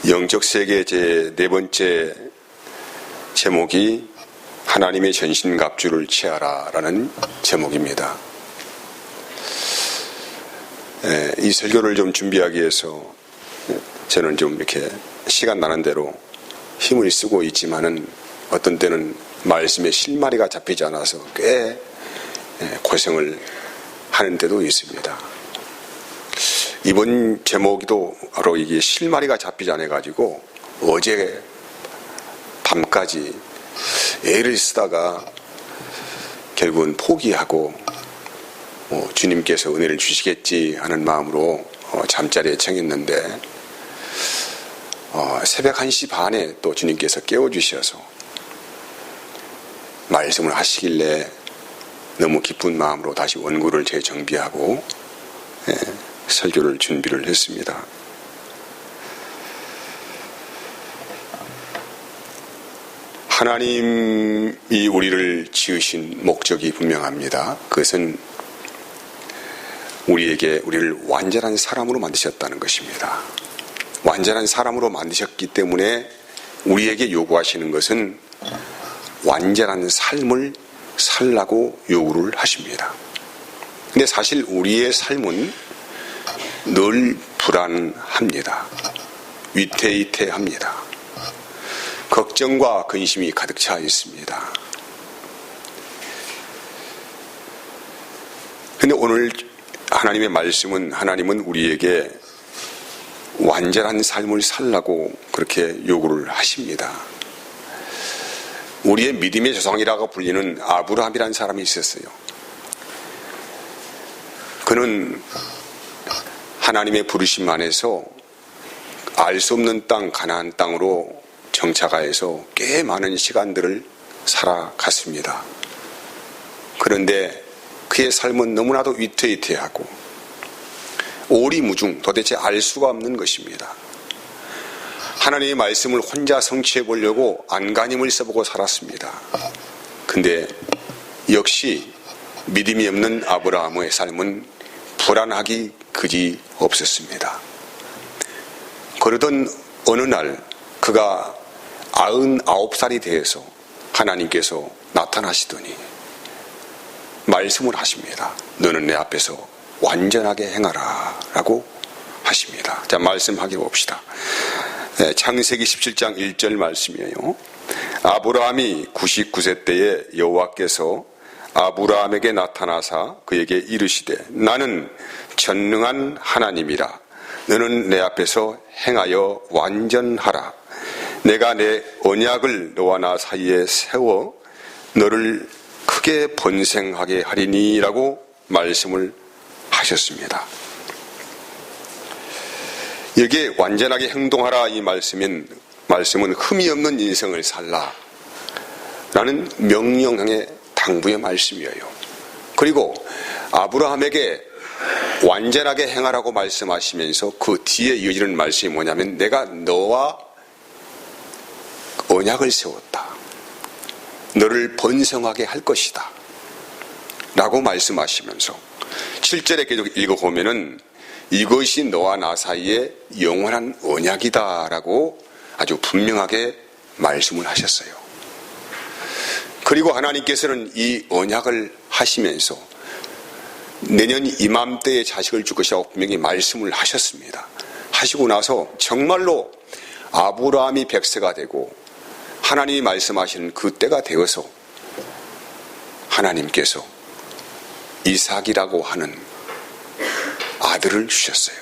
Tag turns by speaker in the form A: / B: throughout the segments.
A: 영적 세계 제 네 번째 제목이 하나님의 전신갑주를 취하라 라는 제목입니다. 이 설교를 좀 준비하기 위해서 저는 좀 이렇게 시간 나는 대로 힘을 쓰고 있지만은 어떤 때는 말씀에 실마리가 잡히지 않아서 꽤 고생을 하는 데도 있습니다. 이번 제목도 바로 이게 실마리가 잡히지 않아가지고 어제 밤까지 애를 쓰다가 결국은 포기하고 주님께서 은혜를 주시겠지 하는 마음으로 잠자리에 청했는데 새벽 1시 반에 또 주님께서 깨워주셔서 말씀을 하시길래 너무 기쁜 마음으로 다시 원고를 재정비하고 설교를 준비를 했습니다. 하나님이 우리를 지으신 목적이 분명합니다. 그것은 우리를 완전한 사람으로 만드셨다는 것입니다. 완전한 사람으로 만드셨기 때문에 우리에게 요구하시는 것은 완전한 삶을 살라고 요구를 하십니다. 근데 사실 우리의 삶은 늘 불안합니다. 위태위태합니다. 걱정과 근심이 가득 차 있습니다. 근데 오늘 하나님의 말씀은 하나님은 우리에게 완전한 삶을 살라고 그렇게 요구를 하십니다. 우리의 믿음의 조상이라고 불리는 아브라함이라는 사람이 있었어요. 그는 하나님의 부르심 안에서 알 수 없는 땅 가나안 땅으로 정착하여서 꽤 많은 시간들을 살아갔습니다. 그런데 그의 삶은 너무나도 위태위태하고 오리무중 도대체 알 수가 없는 것입니다. 하나님의 말씀을 혼자 성취해 보려고 안간힘을 써보고 살았습니다. 근데 역시 믿음이 없는 아브라함의 삶은 불안하기 그지 없었습니다. 그러던 어느 날 그가 99살이 되어서 하나님께서 나타나시더니 말씀을 하십니다. 너는 내 앞에서 완전하게 행하라 라고 하십니다. 자, 말씀 확인해 봅시다. 창세기 17장 1절 말씀이에요. 아브라함이 99세 때에 여호와께서 아브라함에게 나타나사 그에게 이르시되 나는 전능한 하나님이라. 너는 내 앞에서 행하여 완전하라. 내가 내 언약을 너와 나 사이에 세워 너를 크게 번성하게 하리니 라고 말씀을 하셨습니다. 여기에 완전하게 행동하라 이 말씀은 흠이 없는 인생을 살라 라는 명령의 당부의 말씀이에요. 그리고 아브라함에게 완전하게 행하라고 말씀하시면서 그 뒤에 이어지는 말씀이 뭐냐면 내가 너와 언약을 세웠다. 너를 번성하게 할 것이다. 라고 말씀하시면서 7절에 계속 읽어보면은 이것이 너와 나 사이에 영원한 언약이다 라고 아주 분명하게 말씀을 하셨어요. 그리고 하나님께서는 이 언약을 하시면서 내년 이맘때에 자식을 줄 것이라고 분명히 말씀을 하셨습니다. 하시고 나서 정말로 아브라함이 100세가 되고 하나님이 말씀하시는 그 때가 되어서 하나님께서 이삭이라고 하는 아들을 주셨어요.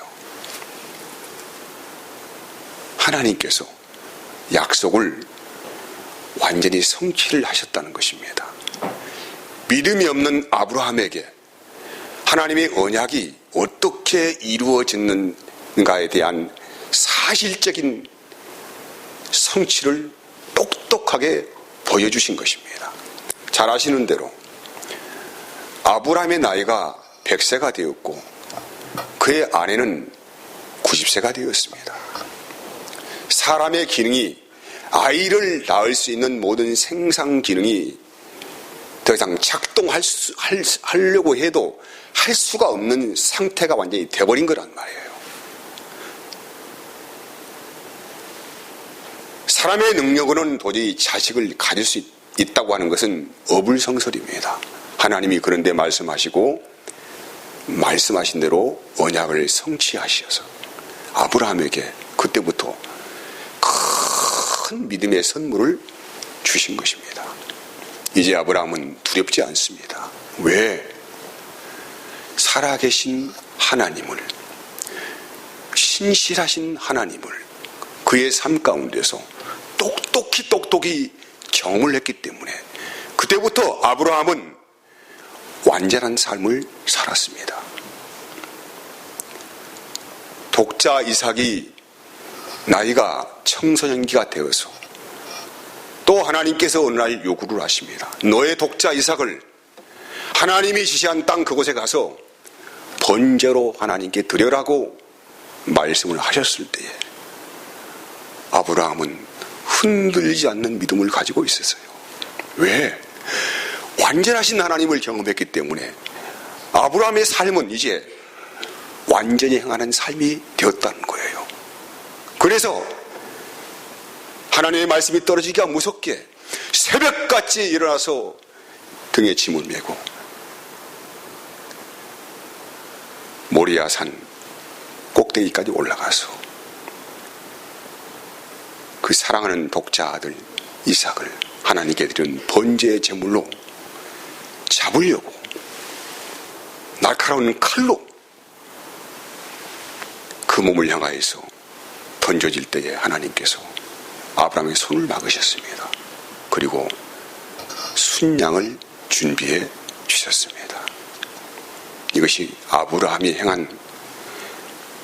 A: 하나님께서 약속을 완전히 성취를 하셨다는 것입니다. 믿음이 없는 아브라함에게 하나님의 언약이 어떻게 이루어졌는가에 대한 사실적인 성취를 똑똑하게 보여주신 것입니다. 잘 아시는 대로 아브라함의 나이가 100세가 되었고 그의 아내는 90세가 되었습니다. 사람의 기능이 아이를 낳을 수 있는 모든 생산 기능이 더 이상 작동하려고 해도 할 수가 없는 상태가 완전히 돼버린 거란 말이에요. 사람의 능력으로는 도저히 자식을 가질 수 있다고 하는 것은 어불성설입니다. 하나님이 그런데 말씀하시고 말씀하신 대로 언약을 성취하셔서 아브라함에게 그때부터 큰 믿음의 선물을 주신 것입니다. 이제 아브라함은 두렵지 않습니다. 왜? 살아계신 하나님을, 신실하신 하나님을 그의 삶 가운데서 똑똑히 경험을 했기 때문에 그때부터 아브라함은 완전한 삶을 살았습니다. 독자 이삭이 나이가 청소년기가 되어서 또 하나님께서 어느 날 요구를 하십니다. 너의 독자 이삭을 하나님이 지시한 땅 그곳에 가서 번제로 하나님께 드려라고 말씀을 하셨을 때에 아브라함은 흔들리지 않는 믿음을 가지고 있었어요. 왜? 완전하신 하나님을 경험했기 때문에 아브라함의 삶은 이제 완전히 행하는 삶이 되었다는 거예요. 그래서 하나님의 말씀이 떨어지기가 무섭게 새벽같이 일어나서 등에 짐을 메고 모리아산 꼭대기까지 올라가서 그 사랑하는 독자 아들 이삭을 하나님께 드린 번제의 제물로 잡으려고 날카로운 칼로 그 몸을 향하여서 던져질 때에 하나님께서 아브라함의 손을 막으셨습니다. 그리고 순양을 준비해 주셨습니다. 이것이 아브라함이 행한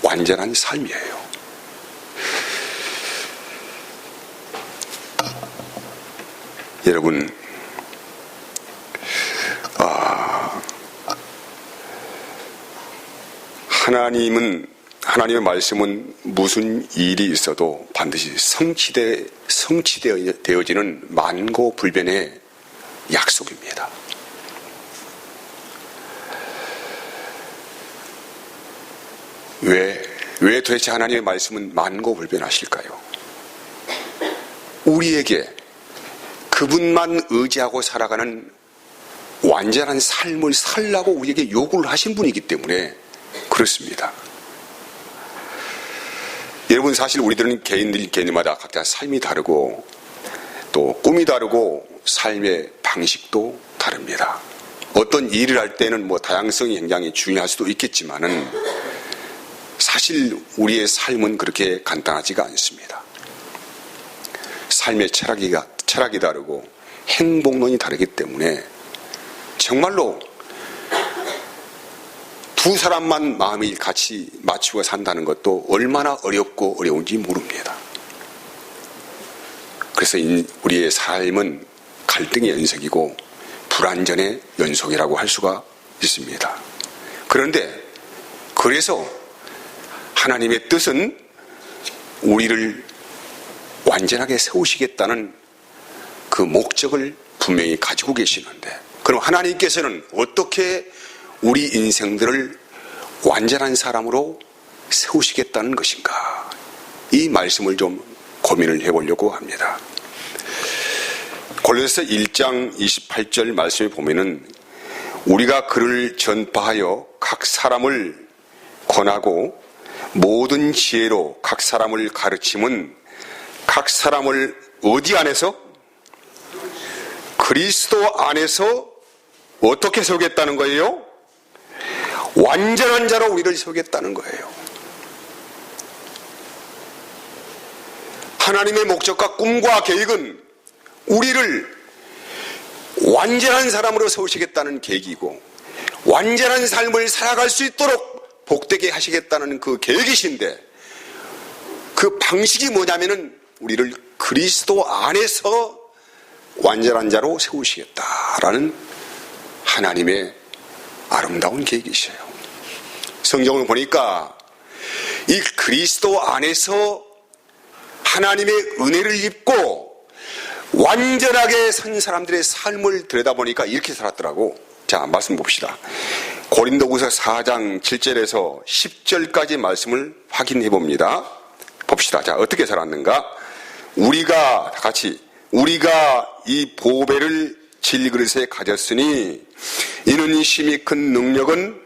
A: 완전한 삶이에요. 여러분, 하나님의 말씀은 무슨 일이 있어도 반드시 성취되어지는 만고불변의 약속입니다. 왜 도대체 하나님의 말씀은 만고불변하실까요? 우리에게 그분만 의지하고 살아가는 완전한 삶을 살라고 우리에게 요구를 하신 분이기 때문에 그렇습니다. 여러분, 사실 우리들은 개인마다 각자 삶이 다르고 또 꿈이 다르고 삶의 방식도 다릅니다. 어떤 일을 할 때는 다양성이 굉장히 중요할 수도 있겠지만은 사실 우리의 삶은 그렇게 간단하지가 않습니다. 삶의 철학이 다르고 행복론이 다르기 때문에 정말로 두 사람만 마음이 같이 맞추어 산다는 것도 얼마나 어렵고 어려운지 모릅니다. 그래서 우리의 삶은 갈등의 연속이고 불완전의 연속이라고 할 수가 있습니다. 그래서 하나님의 뜻은 우리를 완전하게 세우시겠다는 그 목적을 분명히 가지고 계시는데, 그럼 하나님께서는 어떻게 우리 인생들을 완전한 사람으로 세우시겠다는 것인가? 이 말씀을 좀 고민을 해보려고 합니다. 골로새서 1장 28절 말씀에 보면은 우리가 그를 전파하여 각 사람을 권하고 모든 지혜로 각 사람을 가르침은 각 사람을 어디 안에서? 그리스도 안에서 어떻게 세우겠다는 거예요? 완전한 자로 우리를 세우겠다는 거예요. 하나님의 목적과 꿈과 계획은 우리를 완전한 사람으로 세우시겠다는 계획이고 완전한 삶을 살아갈 수 있도록 복되게 하시겠다는 그 계획이신데, 그 방식이 뭐냐면은 우리를 그리스도 안에서 완전한 자로 세우시겠다라는 하나님의 아름다운 계획이셔요. 성경을 보니까 이 그리스도 안에서 하나님의 은혜를 입고 완전하게 산 사람들의 삶을 들여다보니까 이렇게 살았더라고. 자, 말씀 봅시다. 고린도후서 4장 7절에서 10절까지 말씀을 확인해 봅니다. 봅시다. 자, 어떻게 살았는가? 우리가 다 같이 우리가 이 보배를 질그릇에 가졌으니 이는 심히 큰 능력은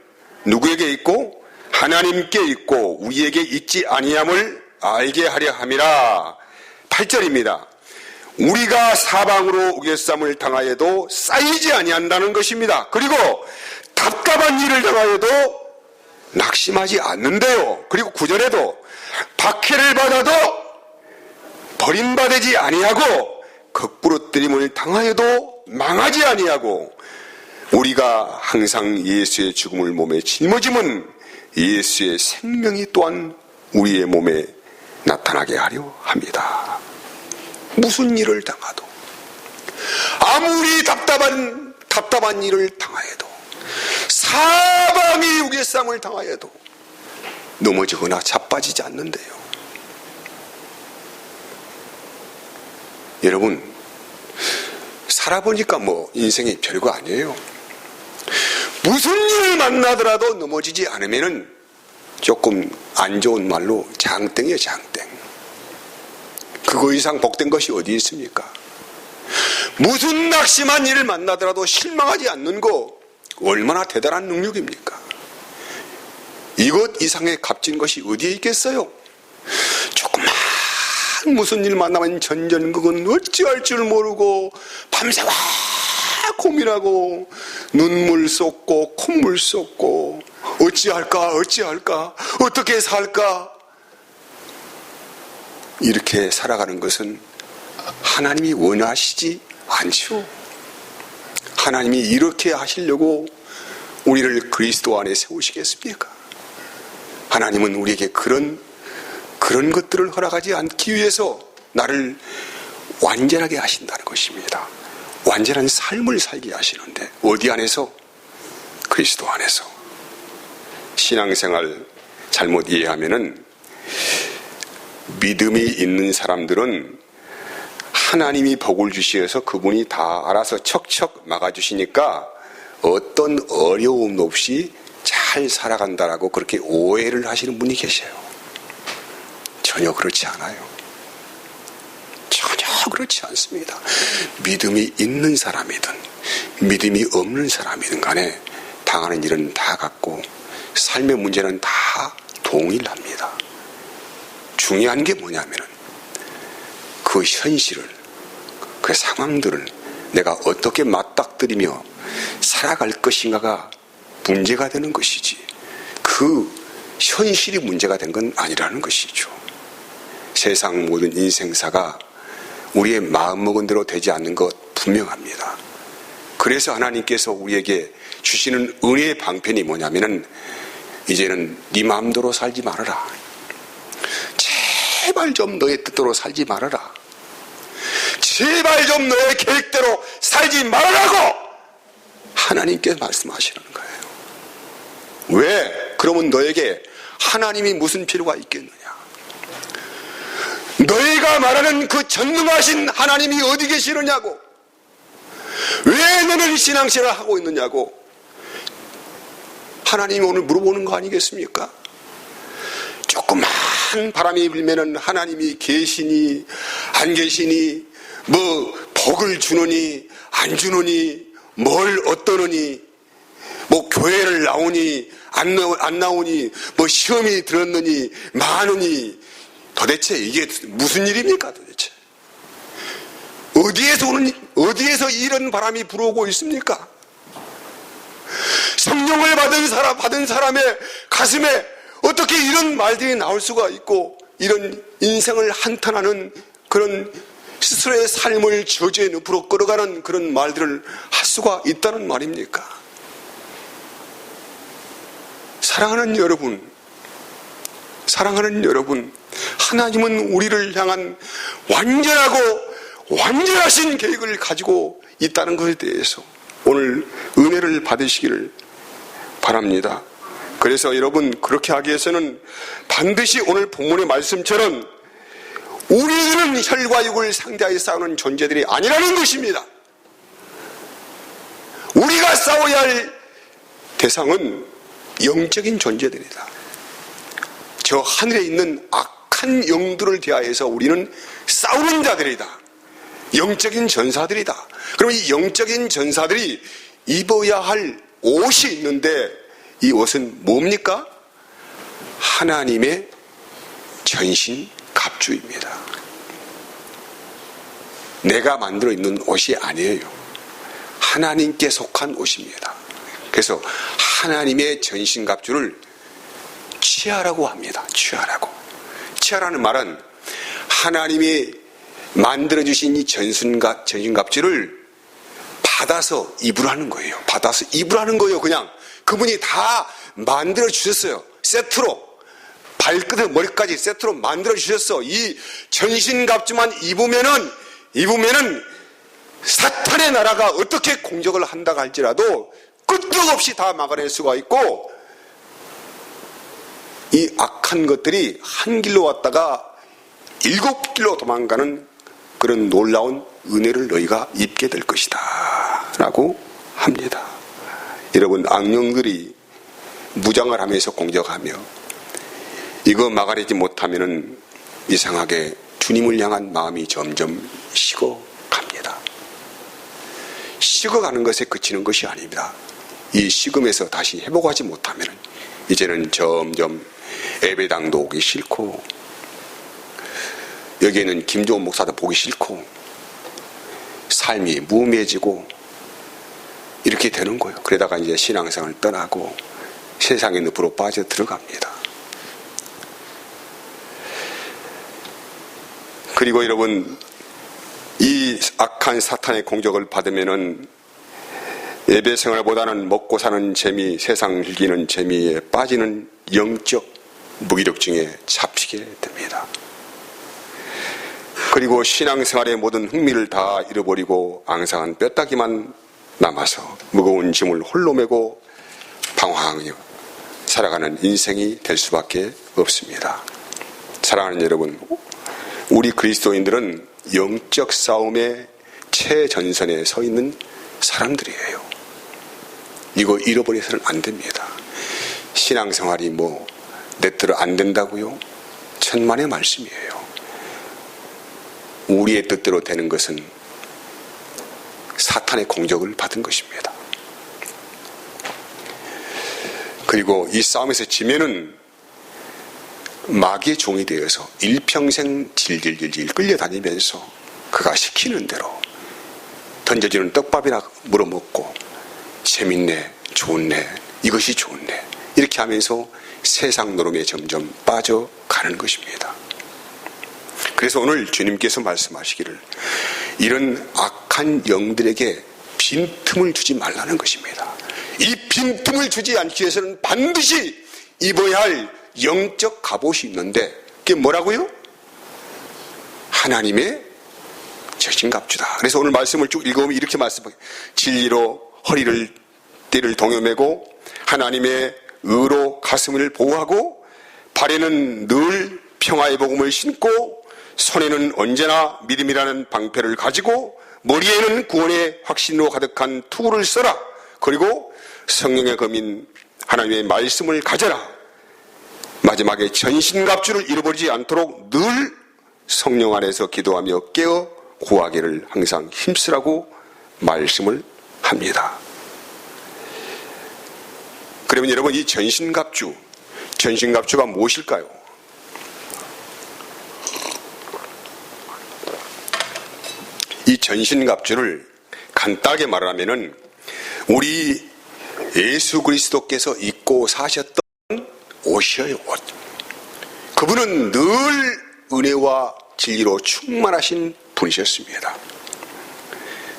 A: 누구에게 있고 하나님께 있고 우리에게 있지 아니함을 알게 하려 함이라. 8절입니다. 우리가 사방으로 우겨쌈을 당하여도 쌓이지 아니한다는 것입니다. 그리고 답답한 일을 당하여도 낙심하지 않는데요. 그리고 9절에도 박해를 받아도 버림받지 아니하고 거꾸로뜨림을 당하여도 망하지 아니하고 우리가 항상 예수의 죽음을 몸에 짊어짐은 예수의 생명이 또한 우리의 몸에 나타나게 하려 합니다. 무슨 일을 당하도 아무리 답답한 일을 당하여도 사방이 우겨쌈을 당하여도 넘어지거나 자빠지지 않는데요. 여러분 살아보니까 인생이 별거 아니에요. 무슨 일을 만나더라도 넘어지지 않으면은 조금 안 좋은 말로 장땡이에요. 장땡. 그거 이상 복된 것이 어디 있습니까? 무슨 낙심한 일을 만나더라도 실망하지 않는 거 얼마나 대단한 능력입니까? 이것 이상의 값진 것이 어디에 있겠어요? 조금만 무슨 일 만나면 전전긍긍 어찌할 줄 모르고 밤새 와 고민하고 눈물 쏟고 콧물 쏟고 어찌할까 어떻게 살까 이렇게 살아가는 것은 하나님이 원하시지 않죠. 하나님이 이렇게 하시려고 우리를 그리스도 안에 세우시겠습니까? 하나님은 우리에게 그런 것들을 허락하지 않기 위해서 나를 완전하게 하신다는 것입니다. 완전한 삶을 살게 하시는데 어디 안에서? 그리스도 안에서. 신앙생활 잘못 이해하면은 믿음이 있는 사람들은 하나님이 복을 주시어서 그분이 다 알아서 척척 막아주시니까 어떤 어려움 없이 잘 살아간다라고 그렇게 오해를 하시는 분이 계셔요. 전혀 그렇지 않아요. 전혀 그렇지 않습니다. 믿음이 있는 사람이든 믿음이 없는 사람이든 간에 당하는 일은 다 같고 삶의 문제는 다 동일합니다. 중요한 게 뭐냐면은 그 현실을, 그 상황들을 내가 어떻게 맞닥뜨리며 살아갈 것인가가 문제가 되는 것이지 그 현실이 문제가 된 건 아니라는 것이죠. 세상 모든 인생사가 우리의 마음먹은 대로 되지 않는 것 분명합니다. 그래서 하나님께서 우리에게 주시는 은혜의 방편이 뭐냐면은 이제는 네 마음대로 살지 말아라. 제발 좀 너의 뜻대로 살지 말아라. 제발 좀 너의 계획대로 살지 말아라고 하나님께서 말씀하시는 거예요. 왜? 그러면 너에게 하나님이 무슨 필요가 있겠느냐? 너희가 말하는 그 전능하신 하나님이 어디 계시느냐고? 왜 너는 신앙생활을 하고 있느냐고? 하나님이 오늘 물어보는 거 아니겠습니까? 조그만 바람이 불면은 하나님이 계시니 안 계시니 복을 주느니 안 주느니 뭘 어떠느니 교회를 나오니 안 나오니 시험이 들었느니 많으니 도대체 이게 무슨 일입니까 도대체? 어디에서 이런 바람이 불어오고 있습니까? 성령을 받은 사람의 가슴에 어떻게 이런 말들이 나올 수가 있고 이런 인생을 한탄하는 그런 스스로의 삶을 저주의 늪으로 끌어가는 그런 말들을 할 수가 있다는 말입니까? 사랑하는 여러분, 하나님은 우리를 향한 완전하고 완전하신 계획을 가지고 있다는 것에 대해서 오늘 은혜를 받으시기를 바랍니다. 그래서 여러분 그렇게 하기 위해서는 반드시 오늘 본문의 말씀처럼 우리는 혈과 육을 상대하여 싸우는 존재들이 아니라는 것입니다. 우리가 싸워야 할 대상은 영적인 존재들이다. 저 하늘에 있는 악한 악한 영들을 대하여서 우리는 싸우는 자들이다. 영적인 전사들이다. 그럼 이 영적인 전사들이 입어야 할 옷이 있는데 이 옷은 뭡니까? 하나님의 전신 갑주입니다. 내가 만들어 입는 옷이 아니에요. 하나님께 속한 옷입니다. 그래서 하나님의 전신 갑주를 취하라고 합니다. 취하라는 말은 하나님이 만들어주신 이 전신갑주를 받아서 입으라는 거예요. 받아서 입으라는 거예요. 그냥 그분이 다 만들어주셨어요. 세트로 발끝에 머리까지 세트로 만들어주셨어. 이 전신갑주만 입으면은 사탄의 나라가 어떻게 공격을 한다고 할지라도 끄떡없이 다 막아낼 수가 있고, 이 악한 것들이 한 길로 왔다가 7길로 도망가는 그런 놀라운 은혜를 너희가 입게 될 것이다 라고 합니다. 여러분, 악령들이 무장을 하면서 공격하며 이거 막아내지 못하면은 이상하게 주님을 향한 마음이 점점 식어갑니다. 식어가는 것에 그치는 것이 아닙니다. 이 식음에서 다시 회복하지 못하면은 이제는 점점 예배당도 오기 싫고, 여기에는 김종원 목사도 보기 싫고, 삶이 무의미해지고 이렇게 되는 거예요. 그러다가 이제 신앙생활을 떠나고 세상의 늪으로 빠져 들어갑니다. 그리고 여러분, 이 악한 사탄의 공격을 받으면은 예배 생활보다는 먹고 사는 재미, 세상 즐기는 재미에 빠지는 영적 무기력증에 잡히게 됩니다. 그리고 신앙생활의 모든 흥미를 다 잃어버리고 앙상한 뼈다귀만 남아서 무거운 짐을 홀로 메고 방황하며 살아가는 인생이 될 수밖에 없습니다. 사랑하는 여러분, 우리 그리스도인들은 영적 싸움의 최전선에 서 있는 사람들이에요. 이거 잃어버려서는 안 됩니다. 신앙생활이 내 뜻대로 안 된다고요? 천만의 말씀이에요. 우리의 뜻대로 되는 것은 사탄의 공격을 받은 것입니다. 그리고 이 싸움에서 지면은 마귀의 종이 되어서 일평생 질질질질 끌려다니면서 그가 시키는 대로 던져지는 떡밥이나 물어먹고 재밌네, 좋네, 이것이 좋네 이렇게 하면서 세상 노름에 점점 빠져가는 것입니다. 그래서 오늘 주님께서 말씀하시기를 이런 악한 영들에게 빈틈을 주지 말라는 것입니다. 이 빈틈을 주지 않기 위해서는 반드시 입어야 할 영적 갑옷이 있는데 그게 뭐라고요? 하나님의 전신갑주다. 그래서 오늘 말씀을 쭉 읽어보면 이렇게 말씀해요. 진리로 허리를 띠를 동여매고 하나님의 의로 가슴을 보호하고 발에는 늘 평화의 복음을 신고 손에는 언제나 믿음이라는 방패를 가지고 머리에는 구원의 확신으로 가득한 투구를 써라. 그리고 성령의 검인 하나님의 말씀을 가져라. 마지막에 전신갑주를 잃어버리지 않도록 늘 성령 안에서 기도하며 깨어 구하기를 항상 힘쓰라고 말씀을 합니다. 그러면 여러분, 이 전신갑주가 무엇일까요? 이 전신갑주를 간단하게 말하면은 우리 예수 그리스도께서 입고 사셨던 옷이에요. 옷. 그분은 늘 은혜와 진리로 충만하신 분이셨습니다.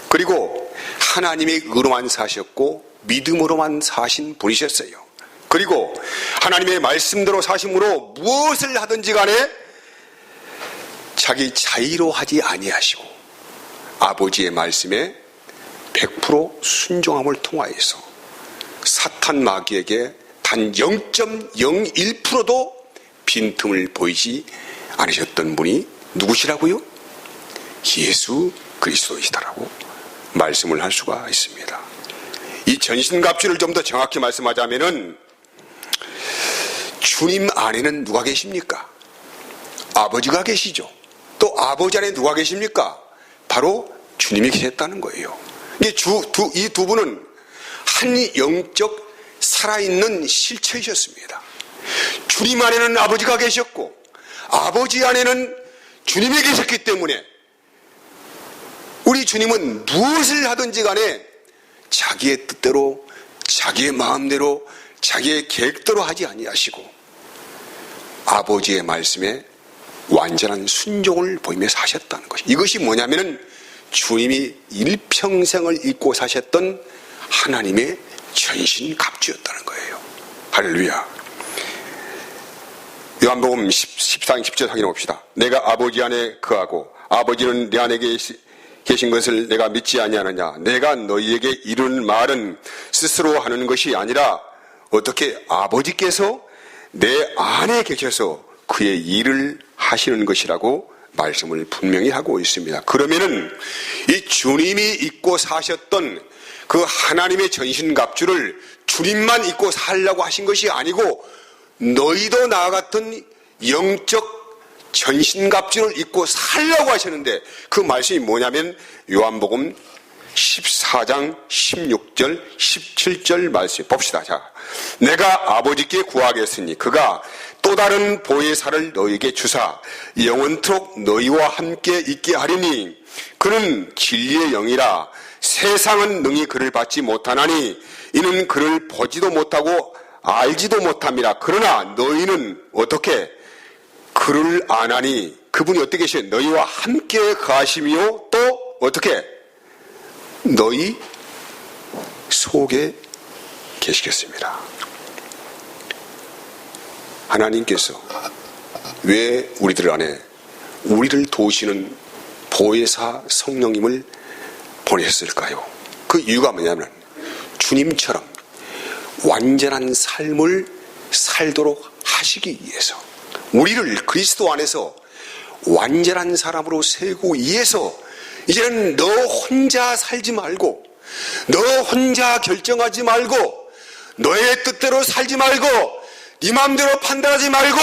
A: 그리고 하나님의 의로만 사셨고 믿음으로만 사신 분이셨어요. 그리고 하나님의 말씀대로 사심으로 무엇을 하든지 간에 자기 자의로 하지 아니하시고 아버지의 말씀에 100% 순종함을 통하여서 사탄 마귀에게 단 0.01%도 빈틈을 보이지 않으셨던 분이 누구시라고요? 예수 그리스도이시다라고 말씀을 할 수가 있습니다. 이 전신갑주를 좀 더 정확히 말씀하자면은 주님 안에는 누가 계십니까? 아버지가 계시죠. 또 아버지 안에 누가 계십니까? 바로 주님이 계셨다는 거예요. 이 두 분은 한 영적 살아있는 실체이셨습니다. 주님 안에는 아버지가 계셨고 아버지 안에는 주님이 계셨기 때문에 우리 주님은 무엇을 하든지 간에 자기의 뜻대로 자기의 마음대로 자기의 계획대로 하지 아니하시고 아버지의 말씀에 완전한 순종을 보이며 사셨다는 것이, 이것이 뭐냐면은 주님이 일평생을 잊고 사셨던 하나님의 전신갑주였다는 거예요. 할렐루야. 요한복음 14장 10절 확인해 봅시다. 내가 아버지 안에 거하고 아버지는 내 안에 계신 것을 내가 믿지 아니하느냐. 내가 너희에게 이르는 말은 스스로 하는 것이 아니라 어떻게 아버지께서 내 안에 계셔서 그의 일을 하시는 것이라고 말씀을 분명히 하고 있습니다. 그러면은 이 주님이 잊고 사셨던 그 하나님의 전신갑주를 주님만 잊고 살려고 하신 것이 아니고 너희도 나와 같은 영적 전신갑주를 잊고 살려고 하셨는데, 그 말씀이 뭐냐면 요한복음 14장 16절 17절 말씀 봅시다. 자, 내가 아버지께 구하겠으니 그가 또 다른 보혜사를 너희에게 주사 영원토록 너희와 함께 있게 하리니 그는 진리의 영이라 세상은 능히 그를 받지 못하나니 이는 그를 보지도 못하고 알지도 못함이라. 그러나 너희는 어떻게 그를 아나니 그분이 어떻게 계시요? 너희와 함께 거하시며 또 어떻게 너희 속에 계시겠습니다. 하나님께서 왜 우리들 안에 우리를 도우시는 보혜사 성령님을 보냈을까요? 그 이유가 뭐냐면 주님처럼 완전한 삶을 살도록 하시기 위해서, 우리를 그리스도 안에서 완전한 사람으로 세우기 위해서 이제는 너 혼자 살지 말고 너 혼자 결정하지 말고 너의 뜻대로 살지 말고 네 마음대로 판단하지 말고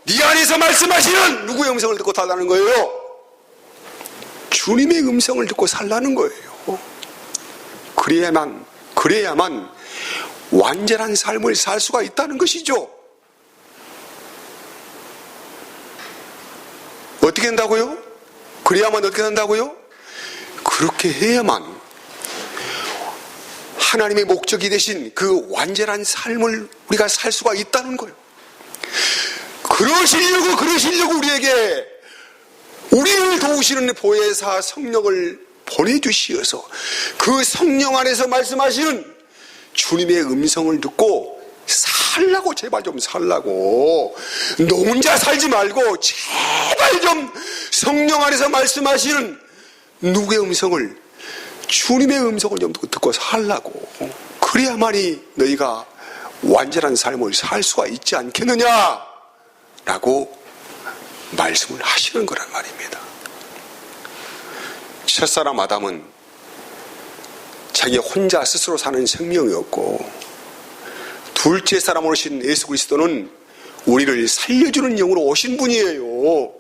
A: 네 안에서 말씀하시는 누구의 음성을 듣고 살라는 거예요? 주님의 음성을 듣고 살라는 거예요. 그래야만 완전한 삶을 살 수가 있다는 것이죠. 어떻게 한다고요? 그래야만 어떻게 한다고요? 그렇게 해야만 하나님의 목적이 되신 그 완전한 삶을 우리가 살 수가 있다는 거예요. 그러시려고 우리에게 우리를 도우시는 보혜사 성령을 보내주시어서 그 성령 안에서 말씀하시는 주님의 음성을 듣고 살라고, 제발 좀 살라고. 너 혼자 살지 말고 제발 좀 성령 안에서 말씀하시는 누구의 음성을, 주님의 음성을 좀 듣고 살라고. 그래야만이 너희가 완전한 삶을 살 수가 있지 않겠느냐 라고 말씀을 하시는 거란 말입니다. 첫사람 아담은 자기 혼자 스스로 사는 생명이었고, 둘째 사람으로 오신 예수 그리스도는 우리를 살려주는 영으로 오신 분이에요.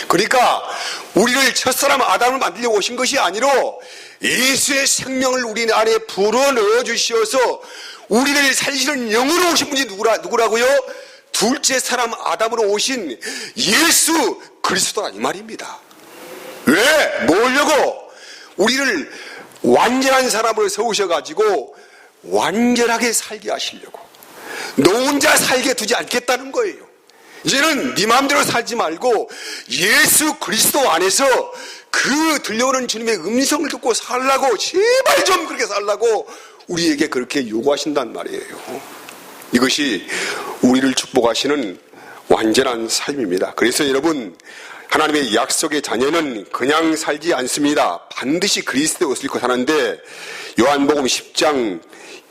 A: 그러니까 우리를 첫사람 아담을 만들려고 오신 것이 아니라 예수의 생명을 우리 안에 불어넣어 주시어서 우리를 살리시는 영으로 오신 분이 누구라고요? 둘째 사람 아담으로 오신 예수 그리스도라 이 말입니다. 왜? 뭐려고? 우리를 완전한 사람으로 세우셔가지고 완전하게 살게 하시려고, 너 혼자 살게 두지 않겠다는 거예요. 이제는 네 마음대로 살지 말고 예수 그리스도 안에서 그 들려오는 주님의 음성을 듣고 살라고, 제발 좀 그렇게 살라고 우리에게 그렇게 요구하신단 말이에요. 이것이 우리를 축복하시는 완전한 삶입니다. 그래서 여러분, 하나님의 약속의 자녀는 그냥 살지 않습니다. 반드시 그리스도의 옷을 입고 사는데, 요한복음 10장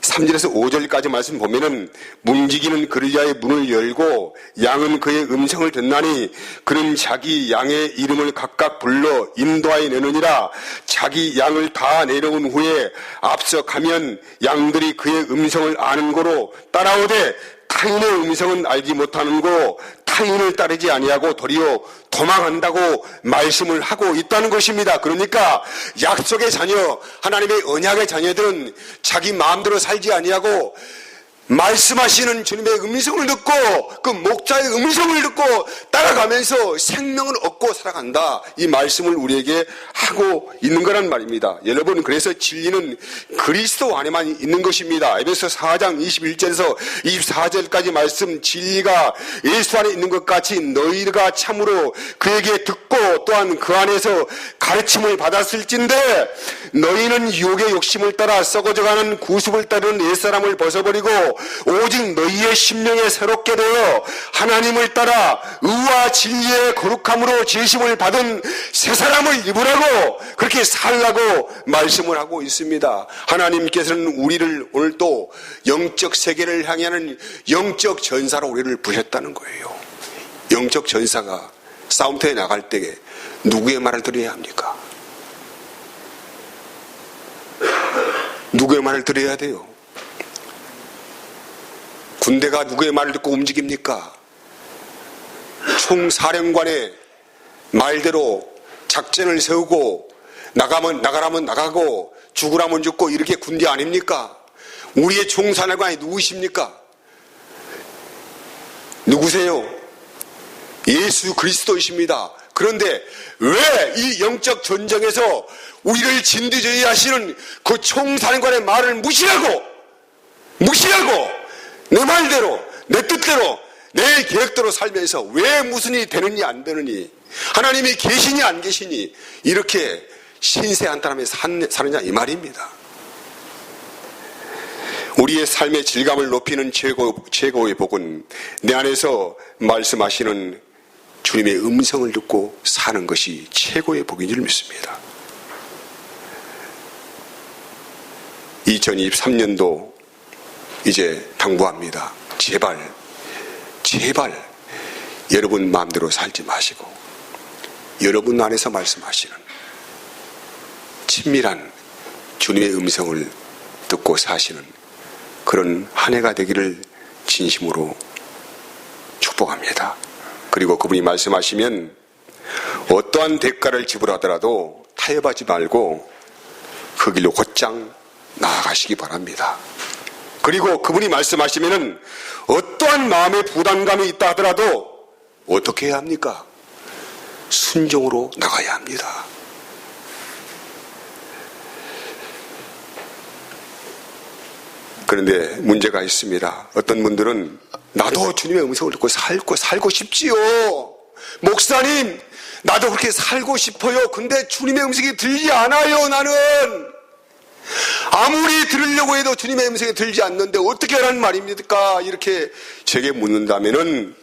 A: 3절에서 5절까지 말씀 보면은 움직이는 그리자의 문을 열고 양은 그의 음성을 듣나니 그는 자기 양의 이름을 각각 불러 인도하여 내느니라. 자기 양을 다 내려온 후에 앞서 가면 양들이 그의 음성을 아는 거로 따라오되 타인의 음성은 알지 못하는 거 카인을 따르지 아니하고 도리어 도망한다고 말씀을 하고 있다는 것입니다. 그러니까 약속의 자녀, 하나님의 언약의 자녀들은 자기 마음대로 살지 아니하고 말씀하시는 주님의 음성을 듣고 그 목자의 음성을 듣고 따라가면서 생명을 얻고 살아간다. 이 말씀을 우리에게 하고 있는 거란 말입니다. 여러분, 그래서 진리는 그리스도 안에만 있는 것입니다. 에베소 4장 21절에서 24절까지 말씀, 진리가 예수 안에 있는 것 같이 너희가 참으로 그에게 듣고 또한 그 안에서 가르침을 받았을진데 너희는 유혹의 욕심을 따라 썩어져가는 구습을 따르는 옛사람을 벗어버리고 오직 너희의 심령에 새롭게 되어 하나님을 따라 의와 진리의 거룩함으로 지으심을 받은 새 사람을 입으라고 그렇게 살라고 말씀을 하고 있습니다. 하나님께서는 우리를 오늘 또 영적 세계를 향하는 영적 전사로 우리를 부르셨다는 거예요. 영적 전사가 싸움터에 나갈 때에 누구의 말을 들어야 합니까? 누구의 말을 들어야 돼요? 군대가 누구의 말을 듣고 움직입니까? 총사령관의 말대로 작전을 세우고 나가라면 나가고 죽으라면 죽고 이렇게 군대 아닙니까? 우리의 총사령관이 누구십니까? 누구세요? 예수 그리스도이십니다. 그런데 왜 이 영적 전쟁에서 우리를 진두지휘하시는 그 총사령관의 말을 무시하고 내 말대로 내 뜻대로 내 계획대로 살면서 왜 무슨 일이 되느니 안 되느니 하나님이 계시니 안 계시니 이렇게 신세한탄하며 사느냐 이 말입니다. 우리의 삶의 질감을 높이는 최고의 복은 내 안에서 말씀하시는 주님의 음성을 듣고 사는 것이 최고의 복인 줄 믿습니다. 2023년도 이제 당부합니다. 제발 여러분 마음대로 살지 마시고 여러분 안에서 말씀하시는 친밀한 주님의 음성을 듣고 사시는 그런 한 해가 되기를 진심으로 축복합니다. 그리고 그분이 말씀하시면 어떠한 대가를 지불하더라도 타협하지 말고 그 길로 곧장 나아가시기 바랍니다. 그리고 그분이 말씀하시면은 어떠한 마음의 부담감이 있다 하더라도 어떻게 해야 합니까? 순종으로 나가야 합니다. 그런데 문제가 있습니다. 어떤 분들은 나도 주님의 음성을 듣고 살고 싶지요. 목사님, 나도 그렇게 살고 싶어요. 근데 주님의 음성이 들리지 않아요, 나는. 아무리 들으려고 해도 주님의 음성이 들지 않는데 어떻게 하라는 말입니까? 이렇게 제게 묻는다면은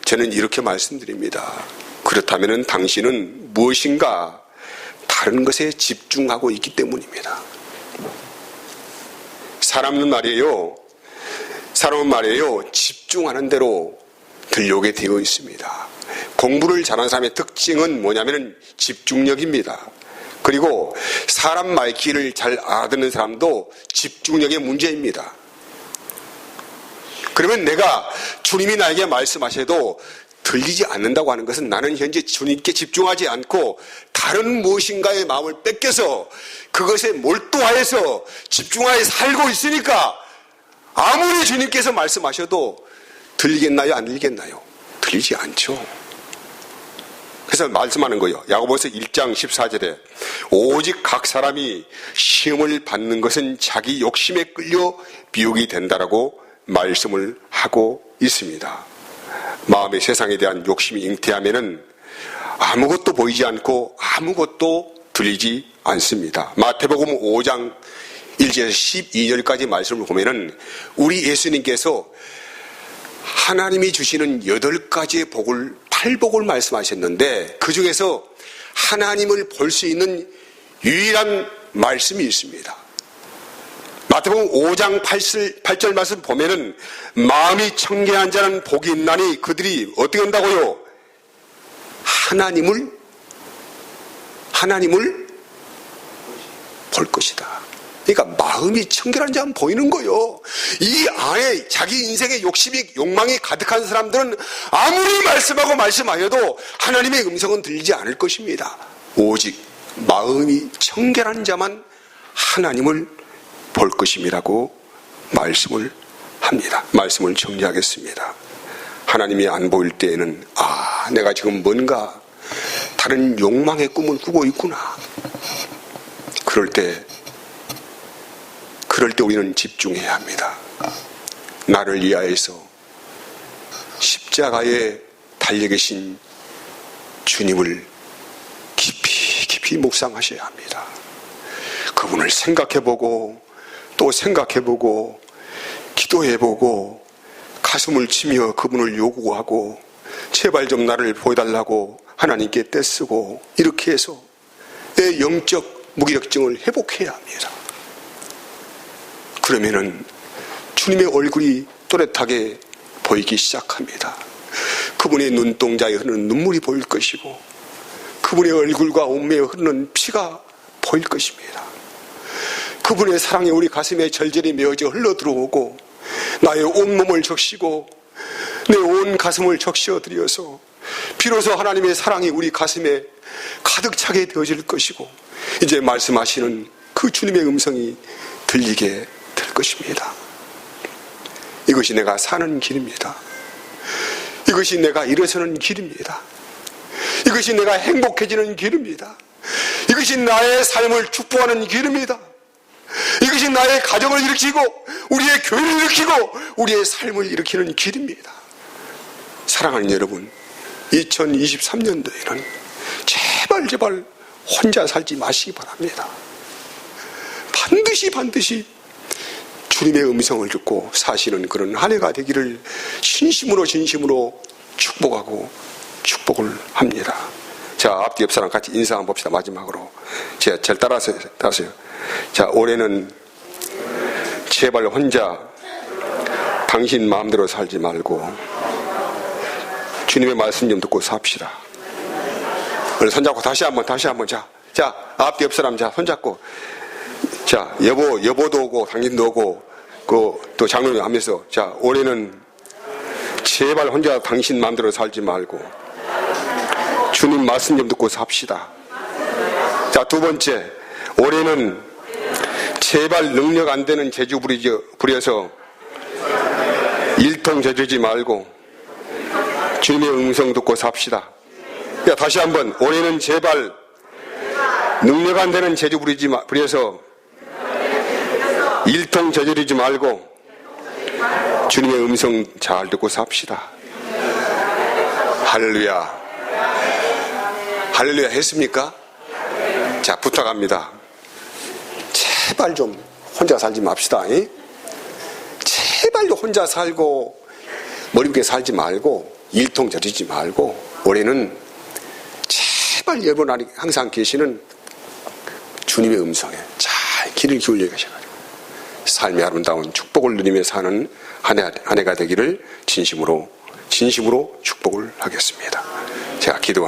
A: 저는 이렇게 말씀드립니다. 그렇다면은 당신은 무엇인가 다른 것에 집중하고 있기 때문입니다. 사람은 말이에요, 집중하는 대로 들려오게 되어 있습니다. 공부를 잘하는 사람의 특징은 뭐냐면은 집중력입니다. 그리고 사람 말귀를 잘 알아듣는 사람도 집중력의 문제입니다. 그러면 내가 주님이 나에게 말씀하셔도 들리지 않는다고 하는 것은 나는 현재 주님께 집중하지 않고 다른 무엇인가의 마음을 뺏겨서 그것에 몰두하여서 집중하여 살고 있으니까 아무리 주님께서 말씀하셔도 들리겠나요? 안 들리겠나요? 들리지 않죠. 그래서 말씀하는 거예요. 야고보서 1장 14절에 오직 각 사람이 시험을 받는 것은 자기 욕심에 끌려 비옥이 된다라고 말씀을 하고 있습니다. 마음의 세상에 대한 욕심이 잉태하면은 아무것도 보이지 않고 아무것도 들리지 않습니다. 마태복음 5장 1절에서 12절까지 말씀을 보면은 우리 예수님께서 하나님이 주시는 8가지의 복을 8복을 말씀하셨는데 그 중에서 하나님을 볼 수 있는 유일한 말씀이 있습니다. 마태복음 5장 8절 말씀 보면은 마음이 청결한 자는 복이 있나니 그들이 어떻게 한다고요? 하나님을 볼 것이다. 그러니까 마음이 청결한 자만 보이는 거요. 이 안에 자기 인생의 욕망이 가득한 사람들은 아무리 말씀하고 말씀하여도 하나님의 음성은 들리지 않을 것입니다. 오직 마음이 청결한 자만 하나님을 볼 것임이라고 말씀을 합니다. 말씀을 정리하겠습니다. 하나님이 안 보일 때에는 내가 지금 뭔가 다른 욕망의 꿈을 꾸고 있구나. 그럴 때 우리는 집중해야 합니다. 나를 위하여서 십자가에 달려 계신 주님을 깊이 묵상하셔야 합니다. 그분을 생각해보고 또 생각해보고 기도해보고 가슴을 치며 그분을 요구하고 제발 좀 나를 보여달라고 하나님께 떼쓰고 이렇게 해서 내 영적 무기력증을 회복해야 합니다. 그러면은 주님의 얼굴이 또렷하게 보이기 시작합니다. 그분의 눈동자에 흐르는 눈물이 보일 것이고 그분의 얼굴과 온매에 흐르는 피가 보일 것입니다. 그분의 사랑이 우리 가슴에 절절히 메어져 흘러들어오고 나의 온몸을 적시고 내 온 가슴을 적셔드려서 비로소 하나님의 사랑이 우리 가슴에 가득 차게 되어질 것이고 이제 말씀하시는 그 주님의 음성이 들리게 될 것입니다. 이것이 내가 사는 길입니다. 이것이 내가 일어서는 길입니다. 이것이 내가 행복해지는 길입니다. 이것이 나의 삶을 축복하는 길입니다. 이것이 나의 가정을 일으키고 우리의 교회를 일으키고 우리의 삶을 일으키는 길입니다. 사랑하는 여러분, 2023년도에는 제발 혼자 살지 마시기 바랍니다. 반드시 주님의 음성을 듣고 사시는 그런 한 해가 되기를 진심으로 축복하고 축복을 합니다. 자, 앞뒤 옆 사람 같이 인사 한번 봅시다. 마지막으로 제가 잘 따라서요. 자, 올해는 제발 혼자 당신 마음대로 살지 말고 주님의 말씀 좀 듣고 삽시다. 오늘 손잡고 다시 한번 자, 앞뒤 옆 사람 자 손잡고 자, 여보도 오고 당신도 오고 또 장로님 하면서 자, 올해는 제발 혼자 당신 마음대로 살지 말고 주님 말씀 좀 듣고 삽시다. 자, 두 번째, 올해는 제발 능력 안 되는 재주 부려서 일통 저지르지 말고 주님의 음성 듣고 삽시다. 자, 다시 한번, 올해는 제발 능력 안 되는 재주 부려서 일통 저지르지 말고 주님의 음성 잘 듣고 삽시다. 할렐루야. 할렐루야 했습니까? 자, 부탁합니다. 제발 좀 혼자 살지 맙시다. 제발 좀 혼자 살고 머리 붓게 살지 말고 일통 저리지 말고 올해는 제발 여러분 안에 항상 계시는 주님의 음성에 잘 귀를 기울여 계셔가지고 삶의 아름다운 축복을 누리며 사는 한 해가 되기를 진심으로 축복을 하겠습니다. 제가 기도합니다.